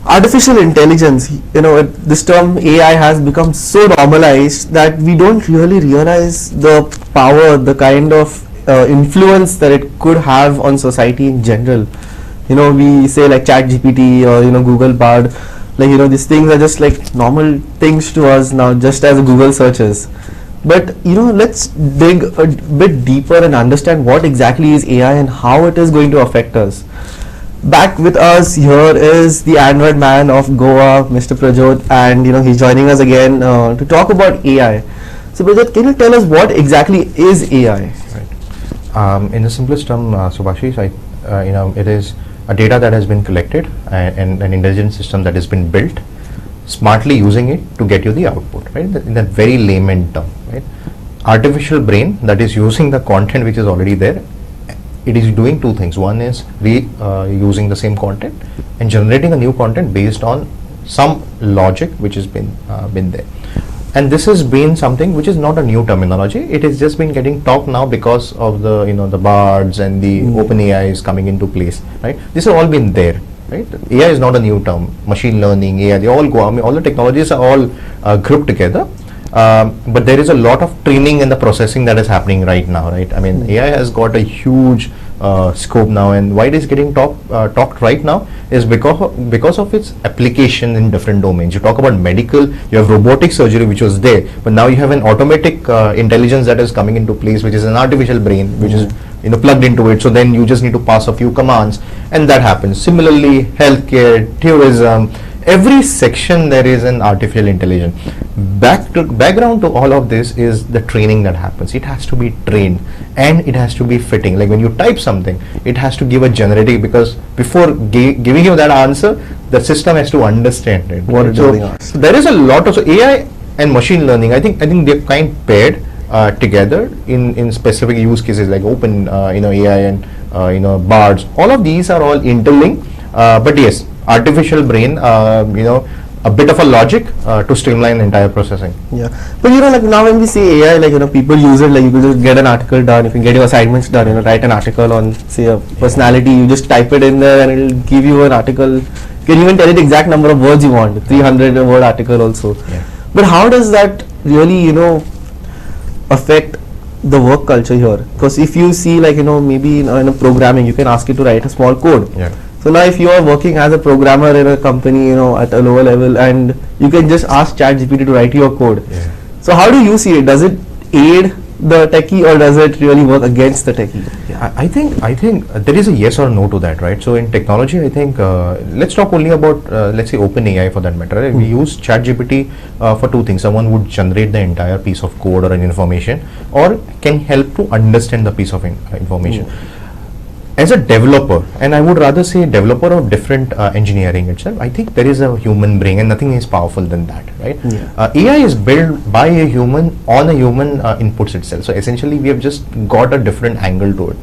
Artificial intelligence, this term AI has become so normalized that we don't really realize the power, the kind of influence that it could have on society in general. We say like Chat GPT or Google Bard, these things are just like normal things to us now, just as Google searches. But let's dig a bit deeper and understand what exactly is AI and how it is going to affect us. Back with us here is the Android man of Goa, Mr. Prajyot, and he's joining us again to talk about AI. So Prajyot, can you tell us what exactly is AI? Right. In the simplest term, Subhashish, it is a data that has been collected and an intelligent system that has been built, smartly using it to get you the output. Right. In that very layman term, right? Artificial brain that is using the content which is already there. It is doing two things. One is using the same content and generating a new content based on some logic which has been there. And this has been something which is not a new terminology. It has just been getting talked now because of the the bards and the open AI is coming into place. Right. This has all been there. Right. AI is not a new term. Machine learning, AI, they all go. I mean, all the technologies are all grouped together. But there is a lot of training and the processing that is happening right now, right? I mean, AI has got a huge scope now, and why it is getting talked right now is because of its application in different domains. You talk about medical, you have robotic surgery which was there, but now you have an automatic intelligence that is coming into place, which is an artificial brain, which is plugged into it. So then you just need to pass a few commands, and that happens. Similarly, healthcare, tourism. Every section there is an artificial intelligence. Background to all of this is the training that happens. It has to be trained and it has to be fitting. Like when you type something, it has to give a generative, because before giving you that answer, the system has to understand it. What so there is a lot of AI and machine learning. I think they're kind of paired together in specific use cases like open AI and bards. All of these are all interlinked. But yes, artificial brain, a bit of a logic to streamline entire processing. Yeah, but like now when we see AI, people use it, like you can just get an article done, you can get your assignments done, write an article on say a personality, you just type it in there and it'll give you an article. You can even tell it the exact number of words you want, 300 word article also. Yeah. But how does that really, affect the work culture here? Because if you see maybe in a programming, you can ask it to write a small code. Yeah. So now if you are working as a programmer in a company, at a lower level, and you can just ask ChatGPT to write your code. Yeah. So how do you see it? Does it aid the techie or does it really work against the techie? Yeah, I think there is a yes or no to that, right? So in technology, I think let's talk only about let's say open AI for that matter. Right? We use ChatGPT for two things. Someone would generate the entire piece of code or an information, or can help to understand the piece of information. As a developer, and I would rather say developer of different engineering itself, I think there is a human brain and nothing is powerful than that, right? Yeah. AI is built by a human on a human inputs itself. So essentially we have just got a different angle to it.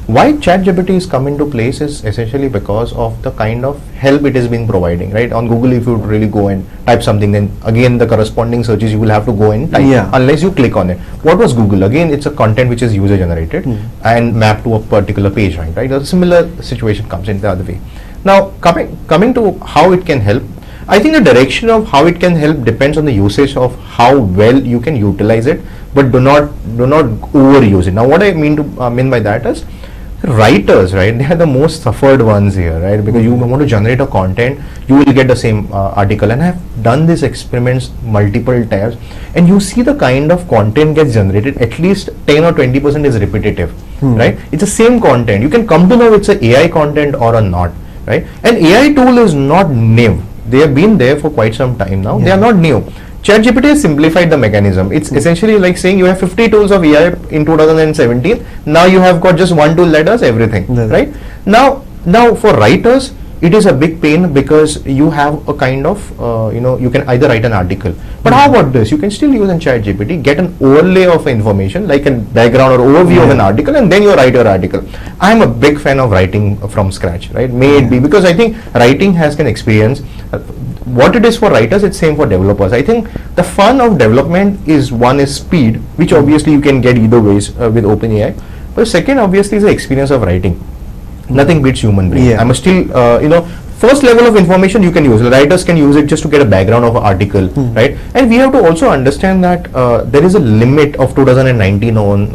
Why ChatGPT is come into place is essentially because of the kind of help it has been providing, right? On Google, if you really go and type something, then again the corresponding searches you will have to go and type unless you click on it. What was Google? Again, it's a content which is user generated and mapped to a particular page, right? A similar situation comes in the other way. Now coming to how it can help, I think the direction of how it can help depends on the usage of how well you can utilize it, but do not overuse it. Now what I mean by that is, writers, right, they are the most suffered ones here, right? Because you want to generate a content, you will get the same article, and I have done these experiments multiple times, and you see the kind of content gets generated, at least 10 or 20% is repetitive, right? It's the same content. You can come to know it's a AI content or a not, right? And AI tool is not new. They have been there for quite some time now. They are not new. ChatGPT has simplified the mechanism. It's essentially like saying you have 50 tools of AI in 2017. Now you have got just one tool that does everything, right? Now for writers, it is a big pain because you have a kind of, you can either write an article. But how about this? You can still use in ChatGPT, get an overlay of information like a background or overview of an article, and then you write your article. I'm a big fan of writing from scratch, right? May it be because I think writing has an experience. what it is for writers, it's same for developers. I think the fun of development is, one is speed, which obviously you can get either ways with OpenAI. But second, obviously, is the experience of writing. Nothing beats human brain. Yeah. I'm still, first level of information you can use. Writers can use it just to get a background of an article, right? And we have to also understand that there is a limit of 2019 on,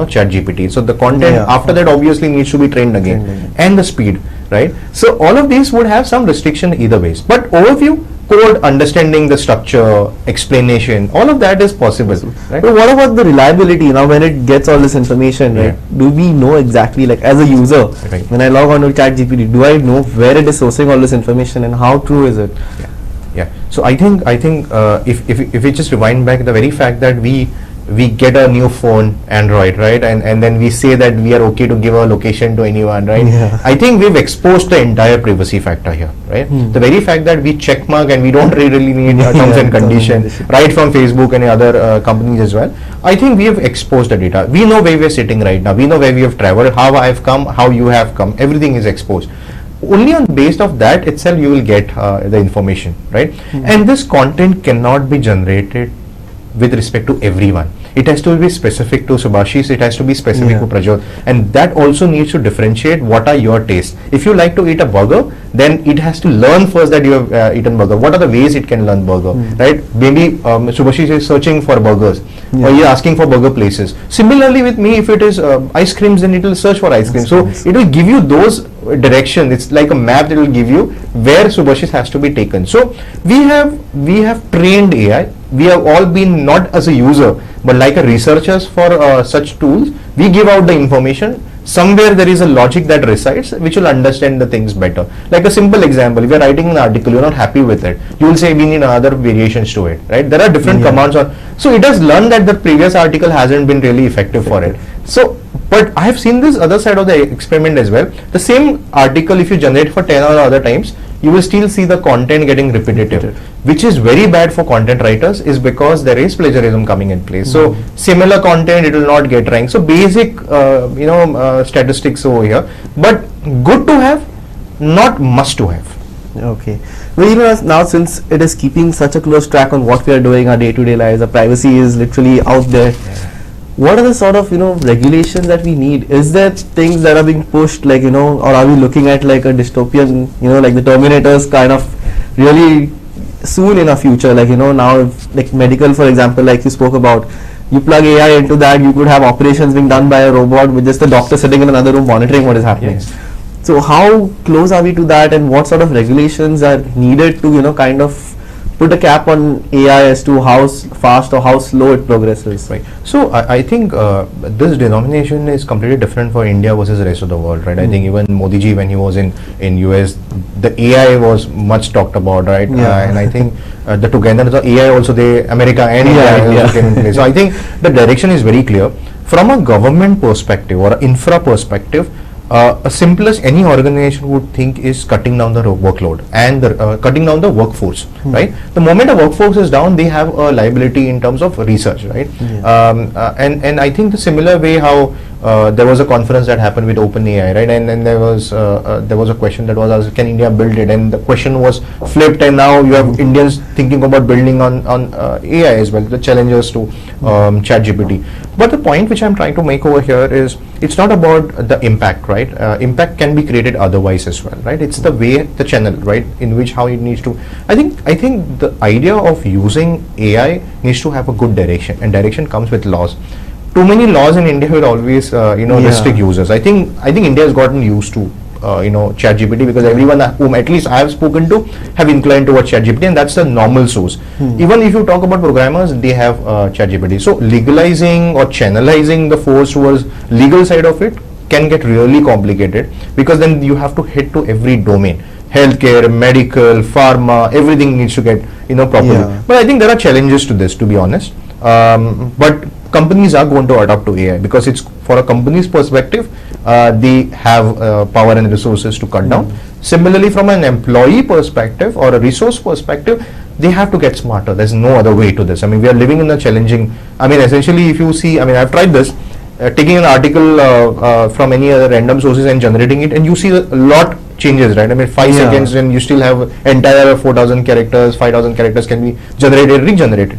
ChatGPT. So the content after that obviously needs to be trained again, and the speed, right? So all of these would have some restriction either ways. But overview, code, understanding the structure, explanation, all of that is possible, right? But what about the reliability now when it gets all this information, right? Do we know exactly, like as a user, when I log on to ChatGPT, do I know where it is sourcing all this information and how true is it? Yeah. So I think if we just rewind back, the very fact that we get a new phone, Android, right, and then we say that we are okay to give our location to anyone, right? I think we've exposed the entire privacy factor here, right? The very fact that we checkmark and we don't really need terms and conditions, right, from Facebook and other companies as well. I think we have exposed the data. We know where we are sitting right now. We know where we have traveled, how I have come, how you have come. Everything is exposed. Only on based of that itself you will get the information, right? And this content cannot be generated with respect to everyone. It has to be specific to Subhashis, it has to be specific to Prajyot, and that also needs to differentiate what are your tastes. If you like to eat a burger, then it has to learn first that you have eaten burger. What are the ways it can learn burger, right? Maybe Subhashis is searching for burgers, or you're asking for burger places. Similarly with me, if it is ice creams, then it will search for ice cream. So it will give you those direction. It's like a map that will give you where Subhashis has to be taken. So we have trained AI. We have all been not as a user, but like a researchers for such tools. We give out the information. Somewhere there is a logic that resides which will understand the things better. Like a simple example, if you're writing an article, you're not happy with it, you will say we need other variations to it, right? There are different commands on, so it has learned that the previous article hasn't been really effective for it. So, but I have seen this other side of the experiment as well. The same article, if you generate for 10 or other times, you will still see the content getting repetitive, which is very bad for content writers, is because there is plagiarism coming in place. So similar content, it will not get ranked. So basic statistics over here, but good to have, not must to have. Okay. Well, now since it is keeping such a close track on what we are doing, our day-to-day lives, our privacy is literally out there. What are the sort of regulations that we need? Is there things that are being pushed, like or are we looking at like a dystopian, like the Terminators kind of really soon in our future? Like now, if, like medical, for example, like you spoke about, you plug AI into that, you could have operations being done by a robot with just the doctor sitting in another room monitoring what is happening. So how close are we to that, and what sort of regulations are needed to kind of put a cap on AI as to how fast or how slow it progresses? Right. So I think this denomination is completely different for India versus the rest of the world, right? I think even Modi ji, when he was in US, the AI was much talked about, right? And I think the togetherness of AI also, America and India also came in place. So I think the direction is very clear. From a government perspective or an infra perspective, a simplest any organization would think is cutting down the workload and cutting down the workforce, right? The moment a workforce is down, they have a liability in terms of research, right? And I think the similar way how there was a conference that happened with OpenAI, right? And then there was a question that was asked, can India build it? And the question was flipped, and now you have Indians thinking about building on AI as well, the challengers to ChatGPT. But the point which I'm trying to make over here is, it's not about the impact, right? Impact can be created otherwise as well, right? It's the way, the channel, right, in which how it needs to. I think the idea of using AI needs to have a good direction, and direction comes with laws. Too many laws in India will always restrict users. I think India has gotten used to ChatGPT, because everyone whom at least I have spoken to have inclined towards ChatGPT, and that's the normal source. Even if you talk about programmers, they have ChatGPT. So legalizing or channelizing the force towards legal side of it can get really complicated, because then you have to hit to every domain. Healthcare, medical, pharma, everything needs to get properly. But I think there are challenges to this, to be honest. But companies are going to adapt to AI, because it's for a company's perspective, they have power and resources to cut down. Similarly, from an employee perspective or a resource perspective, they have to get smarter. There's no other way to this. I mean, we are living in a challenging, essentially, if you see, I've tried this, taking an article from any other random sources and generating it, and you see a lot changes, right? I mean, 5 Yeah. seconds and you still have entire 4,000 characters, 5,000 characters can be generated, regenerated.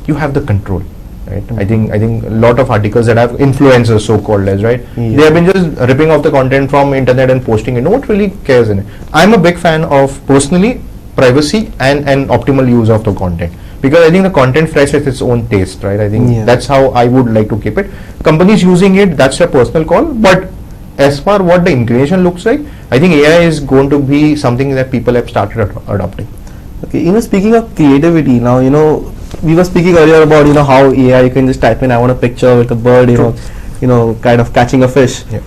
You have the control, right? I think a lot of articles that have influencers, so-called as, right? Yeah. They have been just ripping off the content from internet and posting it. No one really cares in it. I'm a big fan of, personally, privacy and optimal use of the content, because I think the content fresh has its own taste, right? I think Yeah. that's how I would like to keep it. Companies using it, that's a personal call, but as far what the inclination looks like, I think AI is going to be something that people have started adopting. Okay, speaking of creativity, now, we were speaking earlier about, how AI, you can just type in, I want a picture with a bird, kind of catching a fish. Yeah.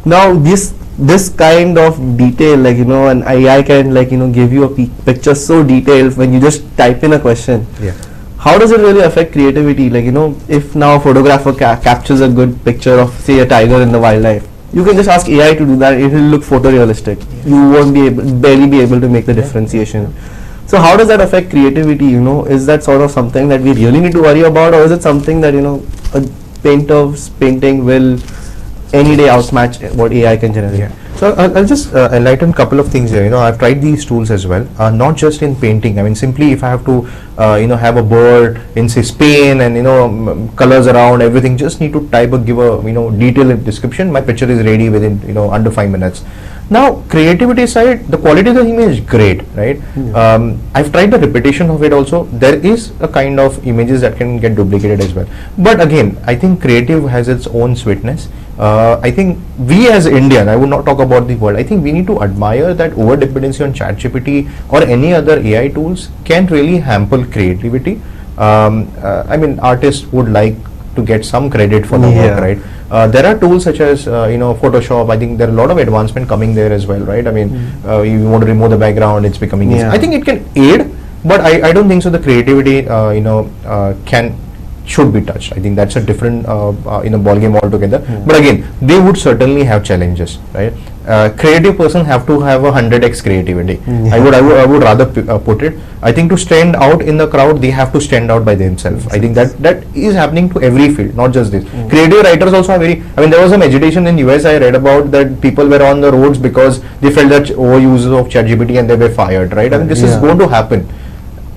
Now, this kind of detail, like, an AI can, like, give you a picture so detailed when you just type in a question. Yeah. How does it really affect creativity? Like, if now a photographer captures a good picture of, say, a tiger in the wildlife, you can just ask AI to do that. It will look photorealistic. You won't barely be able to make the differentiation. So how does that affect creativity? Is that sort of something that we really need to worry about, or is it something that a painter's painting will any day outmatch what AI can generate? Yeah. So I'll just enlighten a couple of things here. I've tried these tools as well, not just in painting. I mean, simply if I have to, have a bird in, say, Spain, and colors around everything, just need to type give a detailed description. My picture is ready within under 5 minutes. Now, creativity side, the quality of the image is great, right? I've tried the repetition of it also. There is a kind of images that can get duplicated as well. But again, I think creative has its own sweetness. I think we as Indian, I would not talk about the world, I think we need to admire that over dependency on ChatGPT or any other AI tools can really hamper creativity. I mean, artists would like to get some credit for the work, right? There are tools such as Photoshop. I think there are a lot of advancement coming there as well, right? I mean, you want to remove the background, it's becoming easy. I think it can aid, but I don't think so. The creativity, should be touched. I think that's a different ball game altogether. But again, they would certainly have challenges, right? Creative person have to have 100x creativity. I would rather put it. I think to stand out in the crowd, they have to stand out by themselves. I think that is happening to every field, not just this. Creative writers also are very. I mean, there was some agitation in US. I read about that people were on the roads because they felt that overuse of ChatGPT and they were fired, right? I mean, this is going to happen.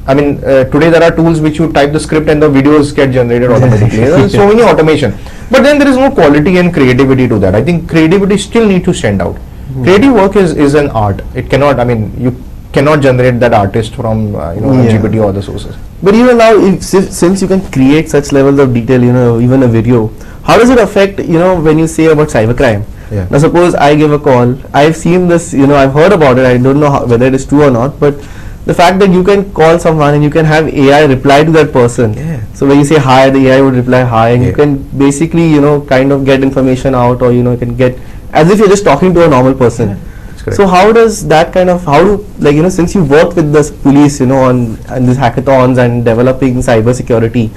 I mean, today there are tools which you type the script and the videos get generated automatically. There's so many automation. But then there is no quality and creativity to that. I think creativity still need to stand out. Creative work is an art. It cannot, I mean, you cannot generate that artist from, GPT or other sources. But even now, since you can create such levels of detail, even a video, how does it affect, when you say about cybercrime? Yeah. Now, suppose I give a call. I've seen this, I've heard about it. I don't know whether it is true or not, but the fact that you can call someone and you can have AI reply to that person. Yeah. So when you say hi, the AI would reply hi, and you can basically, kind of get information out, or you can get as if you're just talking to a normal person. Yeah, that's correct. So how does that kind of since you worked with the police, on these hackathons and developing cyber security,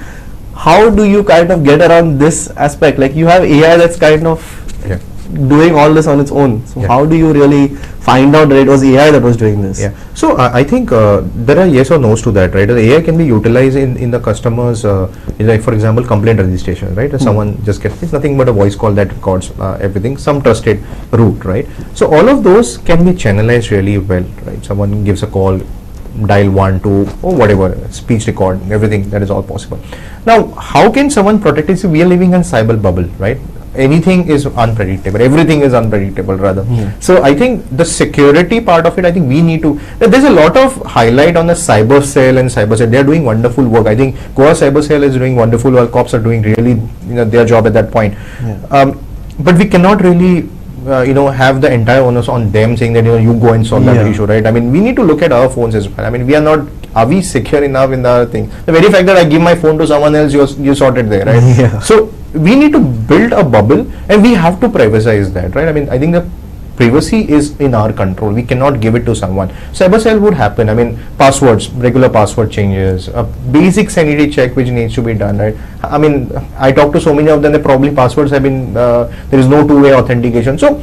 how do you kind of get around this aspect? Like, you have AI that's kind of doing all this on its own. So how do you really find out that it was AI that was doing this? Yeah. So I think there are yes or no's to that, right? The AI can be utilized in the customers, like for example, complaint registration, right? Someone just gets, it's nothing but a voice call that records everything, some trusted route, right? So all of those can be channelized really well, right? Someone gives a call, dial 1, 2 or whatever, speech record, everything, that is all possible. Now, how can someone protect it? So we are living in cyber bubble, right? Anything is unpredictable, everything is unpredictable rather. So I think the security part of it, I think we need to, there's a lot of highlight on the cyber cell and cyber cell. They are doing wonderful work. I think Goa cyber cell is doing wonderful work. Cops are doing really their job at that point. But we cannot really have the entire onus on them saying that you go and solve that issue, right? I mean, we need to look at our phones as well. I mean, are we secure enough in the thing? The very fact that I give my phone to someone else, you sort it there, right? So we need to build a bubble and we have to privacize that, right? I mean, I think the privacy is in our control. We cannot give it to someone. Cyber cell would happen. I mean, passwords, regular password changes, a basic sanity check which needs to be done, right? I mean, I talk to so many of them, they probably passwords have been, there is no two-way authentication. So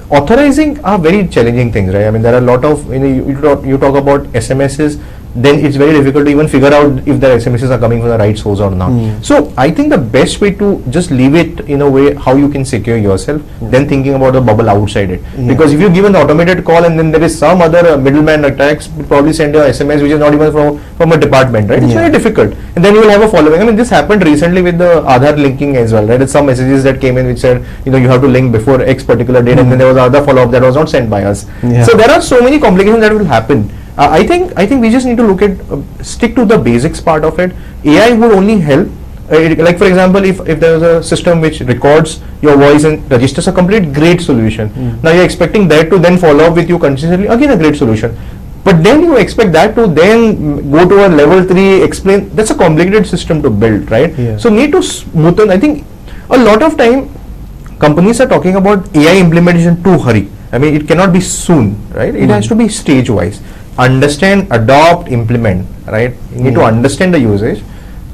authorizing are very challenging things, right? I mean, there are a lot of, you talk about SMSs, then it's very difficult to even figure out if the SMSs are coming from the right source or not. So I think the best way to just leave it in a way how you can secure yourself, then thinking about the bubble outside it. Because if you give an automated call and then there is some other middleman attacks, probably send your SMS which is not even from a department, right? It's very difficult. And then you will have a following. I mean, this happened recently with the Aadhaar linking as well, right? It's some messages that came in which said, you know, you have to link before X particular date, and then there was another follow-up that was not sent by us. So there are so many complications that will happen. I think we just need to look at stick to the basics part of it. AI would only help. Like for example, if there is a system which records your voice and registers a complete, great solution. Now you're expecting that to then follow up with you consistently, again a great solution. But then you expect that to then go to a level 3, explain. That's a complicated system to build, right? So need to smoothen. I think a lot of time companies are talking about AI implementation to hurry. I mean, it cannot be soon, right? It has to be stage wise. Understand, adopt, implement, right? You need to understand the usage,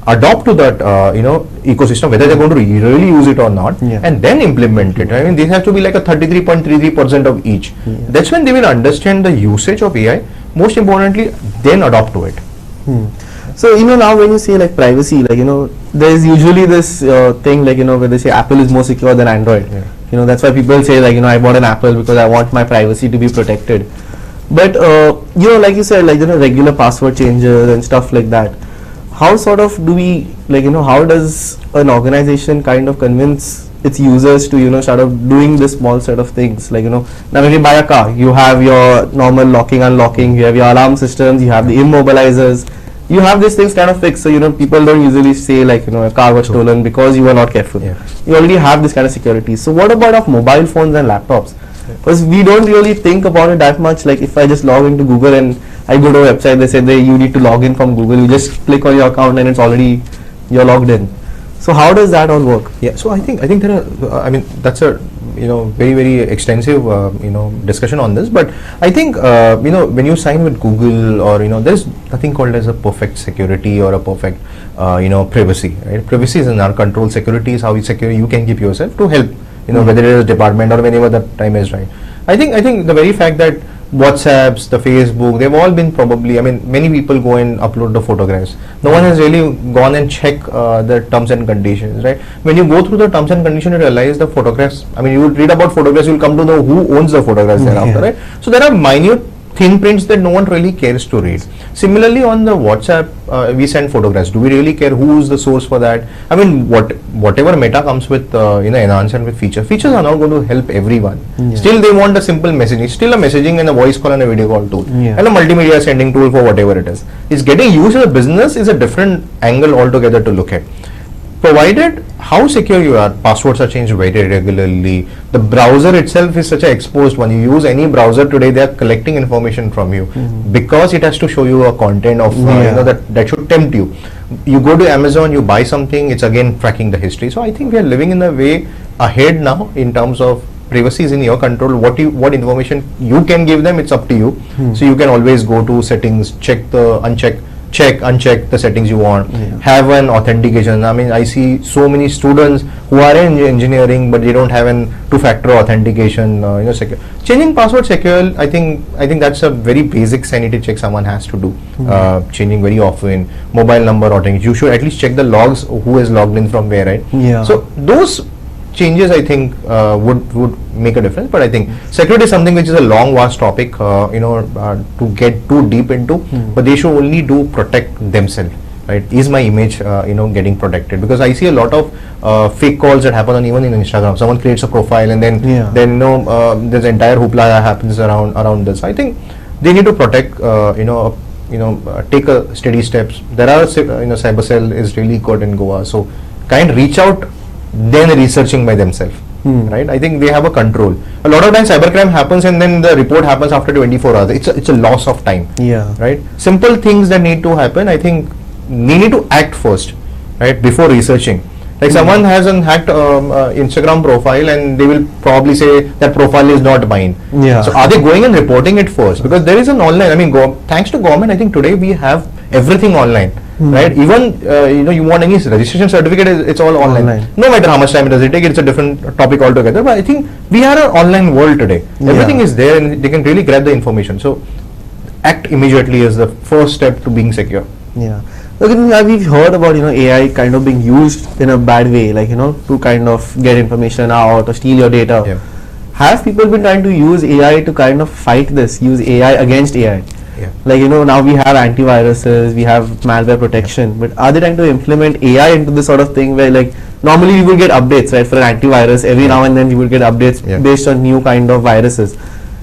adopt to that ecosystem, whether they're going to really use it or not, and then implement it. I mean, this has to be like a 33.33% of each. That's when they will understand the usage of AI. Most importantly, then adopt to it. So now when you say like privacy, like there is usually this thing like where they say Apple is more secure than Android. That's why people say like I bought an Apple because I want my privacy to be protected. But like you said, like regular password changes and stuff like that. How sort of do we how does an organization kind of convince its users to start of doing this small set of things? Like now when you buy a car, you have your normal locking, unlocking, you have your alarm systems, you have the immobilizers, you have these things kind of fixed. So people don't usually say like a car was stolen because you were not careful. You already have this kind of security. So what about of mobile phones and laptops? Because we don't really think about it that much. Like if I just log into Google and I go to a website, they say you need to log in from Google. You just click on your account and it's already you're logged in. So how does that all work? Yeah. So I think there are. I mean, that's a very very extensive discussion on this. But I think when you sign with Google or there's nothing called as a perfect security or a perfect privacy. Right? Privacy is in our control. Security is how secure you can keep yourself to help. Whether it is a department or whenever the time is right. I think the very fact that WhatsApps, the Facebook, they've all been probably, I mean, many people go and upload the photographs. No one has really gone and checked the terms and conditions, right? When you go through the terms and conditions, you realize the photographs, I mean, you would read about photographs, you'll come to know who owns the photographs thereafter, right? So there are minute thin prints that no one really cares to read. Similarly, on the WhatsApp, we send photographs. Do we really care who is the source for that? I mean, whatever Meta comes with, enhancement with features are not going to help everyone. Still, they want a simple messaging. Still, a messaging and a voice call and a video call tool, and a multimedia sending tool for whatever it is. It's getting used as a business is a different angle altogether to look at. Provided how secure you are, passwords are changed very regularly. The browser itself is such an exposed one. You use any browser today, they are collecting information from you because it has to show you a content of that should tempt you. You go to Amazon, you buy something, it's again tracking the history. So I think we are living in a way ahead now in terms of privacy is in your control. What information you can give them, it's up to you. So you can always go to settings, uncheck the settings you want, have an authentication. I mean, I see so many students who are in engineering but they don't have an two-factor authentication, secure. Changing password secure, I think that's a very basic sanity check someone has to do. Changing very often, mobile number authentication, you should at least check the logs, who is logged in from where, right? So those changes I think would make a difference, but I think security is something which is a long vast topic to get too deep into, but they should only protect themselves, right? Is my image getting protected? Because I see a lot of fake calls that happen on even in Instagram. Someone creates a profile and then there's entire hoopla that happens around this. I think they need to protect take a steady steps. There are cyber cell is really good in Goa, so kind of reach out then researching by themselves, right? I think they have a control. A lot of times cybercrime happens and then the report happens after 24 hours. It's a loss of time, right? Simple things that need to happen. I think we need to act first, right, before researching. Like someone has an hacked Instagram profile and they will probably say that profile is not mine. So are they going and reporting it first? Because there is an online, I mean, thanks to government, I think today we have everything online. Right, even you want any registration certificate, it's all online. No matter how much time does it take, it's a different topic altogether. But I think we are an online world today. Everything is there, and they can really grab the information. So act immediately is the first step to being secure. Yeah. Look, we've heard about AI kind of being used in a bad way, like to kind of get information out or steal your data. Yeah. Have people been trying to use AI to kind of fight this? Use AI against AI? Yeah. Like now we have antiviruses, we have malware protection, but are they trying to implement AI into this sort of thing where like normally you will get updates, right, for an antivirus every now and then you will get updates based on new kind of viruses.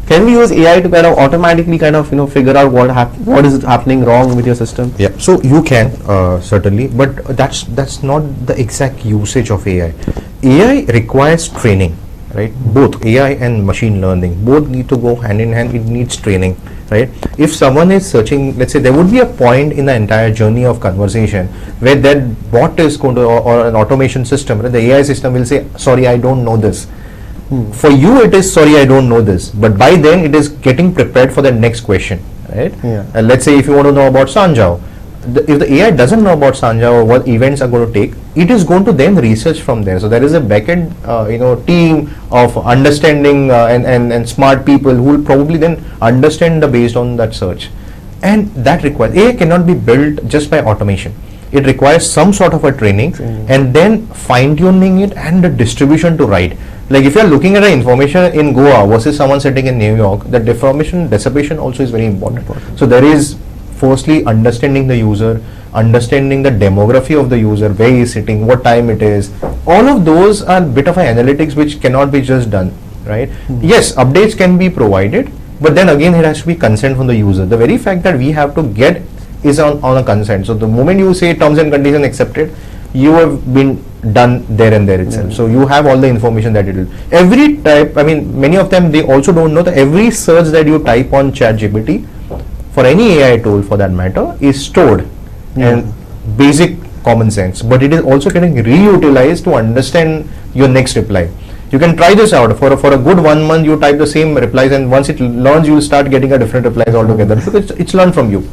Can we use AI to kind of automatically kind of figure out what is happening wrong with your system? Yeah, so you can certainly, but that's not the exact usage of AI. AI requires training, right? Both AI and machine learning both need to go hand in hand. It needs training, right? If someone is searching, let's say there would be a point in the entire journey of conversation where that bot is going to, or an automation system, right? The AI system will say, sorry, I don't know this. For you it is, sorry, I don't know this, but by then it is getting prepared for the next question, right? Let's say if you want to know about Sanjao, if the AI doesn't know about Sanjao or what events are going to take, it is going to then research from there. So there is a backend team of understanding and smart people who will probably then understand based on that search, and that requires, AI cannot be built just by automation. It requires some sort of a training and then fine-tuning it and the distribution to write. Like if you are looking at the information in Goa versus someone sitting in New York, the information dissipation also is very important. So there is firstly understanding the user, understanding the demography of the user, where he is sitting, what time it is. All of those are bit of analytics which cannot be just done, right? Yes, updates can be provided, but then again it has to be consent from the user. The very fact that we have to get is on a consent. So the moment you say terms and conditions accepted, you have been done there and there itself. So you have all the information that it will. Every type, I mean, many of them, they also don't know that every search that you type on ChatGPT, for any AI tool for that matter, is stored and basic common sense, but it is also getting reutilized to understand your next reply. You can try this out for a good 1 month. You type the same replies, and once it learns, you will start getting a different replies altogether because it's learned from you.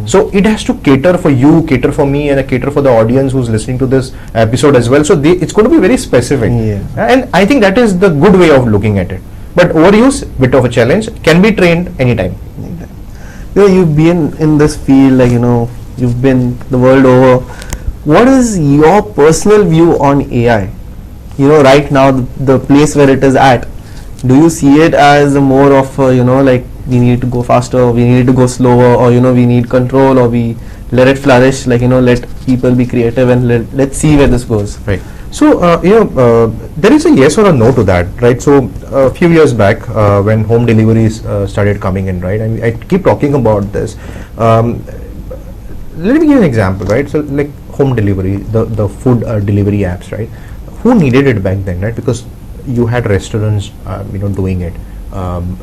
So it has to cater for you, cater for me, and cater for the audience who's listening to this episode as well. So it's going to be very specific, and I think that is the good way of looking at it. But overuse, bit of a challenge, can be trained anytime. You've been in this field, like you've been the world over. What is your personal view on AI? Right now, the place where it is at. Do you see it as more of like we need to go faster, we need to go slower, or we need control, or we let it flourish, like let people be creative and let's see where this goes? Right. So there is a yes or a no to that, right? So a few years back when home deliveries started coming in, right, and I keep talking about this. Let me give an example, right? So like home delivery, the food delivery apps, right? Who needed it back then, right? Because you had restaurants doing it,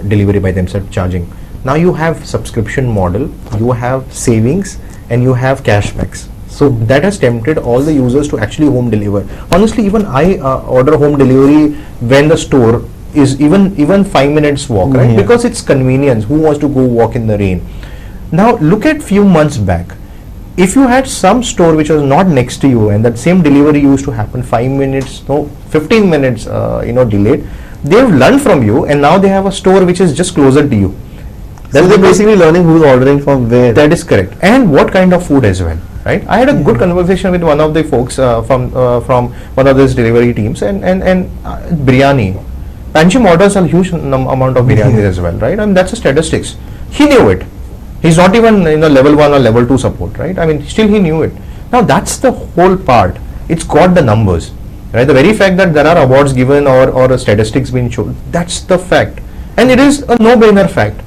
delivery by themselves, charging. Now you have subscription model, you have savings, and you have cashbacks. So that has tempted all the users to actually home deliver. Honestly, even I order home delivery when the store is even 5 minutes walk, right? Because it's convenience. Who wants to go walk in the rain? Now look at few months back. If you had some store which was not next to you and that same delivery used to happen 5 minutes, no, 15 minutes, delayed, they've learned from you, and now they have a store which is just closer to you. So they're basically learning who's ordering from where. That is correct, and what kind of food as well, right? I had a good conversation with one of the folks from one of these delivery teams, and biryani. Panchim orders a huge amount of biryani as well, right? I mean, that's a statistics. He knew it. He's not even level 1 or level 2 support, right? I mean, still he knew it. Now that's the whole part. It's got the numbers, right? The very fact that there are awards given or statistics being shown, that's the fact, and it is a no-brainer fact,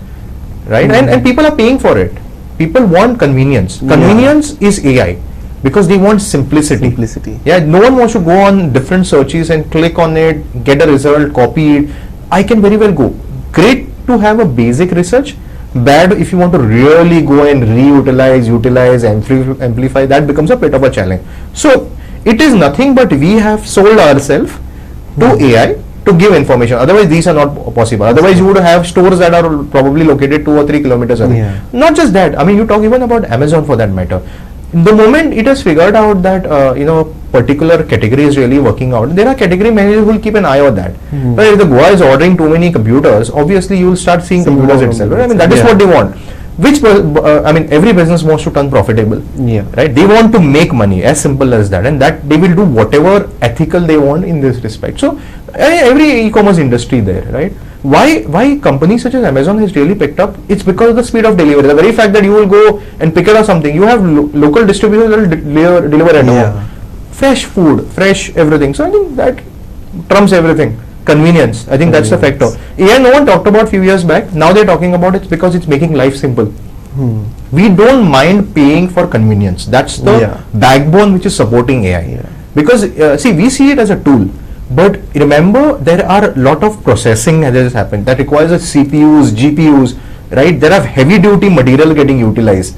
right? And people are paying for it. People want convenience. Convenience is AI because they want simplicity. Yeah, no one wants to go on different searches and click on it, get a result, copy it. I can very well go. Great to have a basic research. Bad if you want to really go and utilize, amplify, that becomes a bit of a challenge. So it is nothing but we have sold ourselves to AI to give information. Otherwise these are not possible. Otherwise you would have stores that are probably located 2 or 3 kilometers away. Not just that, I mean, you talk even about Amazon for that matter. The moment it has figured out that particular category is really working out, there are category managers who will keep an eye on that. But if the Goa is ordering too many computers, obviously you will start seeing computers itself. Right? I mean, that is what they want. I mean, every business wants to turn profitable. Yeah. Right? They want to make money, as simple as that, and that they will do whatever ethical they want in this respect. So, every e-commerce industry there, right? Why companies such as Amazon has really picked up? It's because of the speed of delivery. The very fact that you will go and pick it up something, you have local distributors that will deliver at home. Fresh food, fresh everything. So I think that trumps everything. Convenience. I think that's the factor. AI, no one talked about few years back. Now they're talking about it because it's making life simple. We don't mind paying for convenience. That's the backbone which is supporting AI. Because see, we see it as a tool. But remember, there are a lot of processing that has happened that requires a CPUs, GPUs, right? There are heavy duty material getting utilized.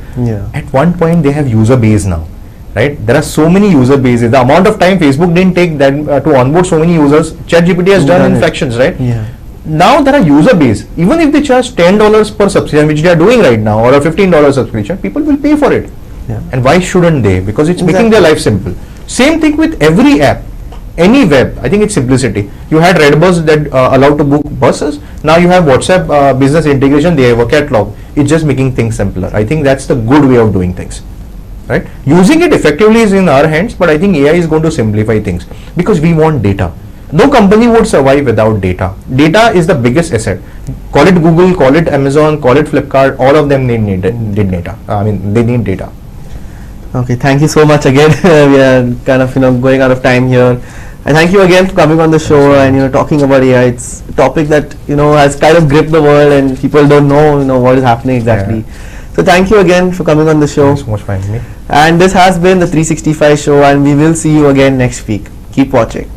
At one point, they have user base now, right? There are so many user bases. The amount of time Facebook didn't take that to onboard so many users, ChatGPT has done in fractions, right? Now there are user base. Even if they charge $10 per subscription, which they are doing right now, or a $15 subscription, people will pay for it. And why shouldn't they? Because it's making their life simple. Same thing with every app. Any web, I think it's simplicity. You had Redbus that allowed to book buses. Now you have WhatsApp business integration. They have a catalog. It's just making things simpler. I think that's the good way of doing things, right? Using it effectively is in our hands, but I think AI is going to simplify things because we want data. No company would survive without data. Data is the biggest asset. Call it Google, call it Amazon, call it Flipkart. All of them need data. I mean, they need data. Okay, thank you so much again. We are kind of going out of time here. And thank you again for coming on the show and talking about AI. It's a topic that has kind of gripped the world and people don't know what is happening exactly. So thank you again for coming on the show. Thanks so much for having me. And this has been the 365 show, and we will see you again next week. Keep watching.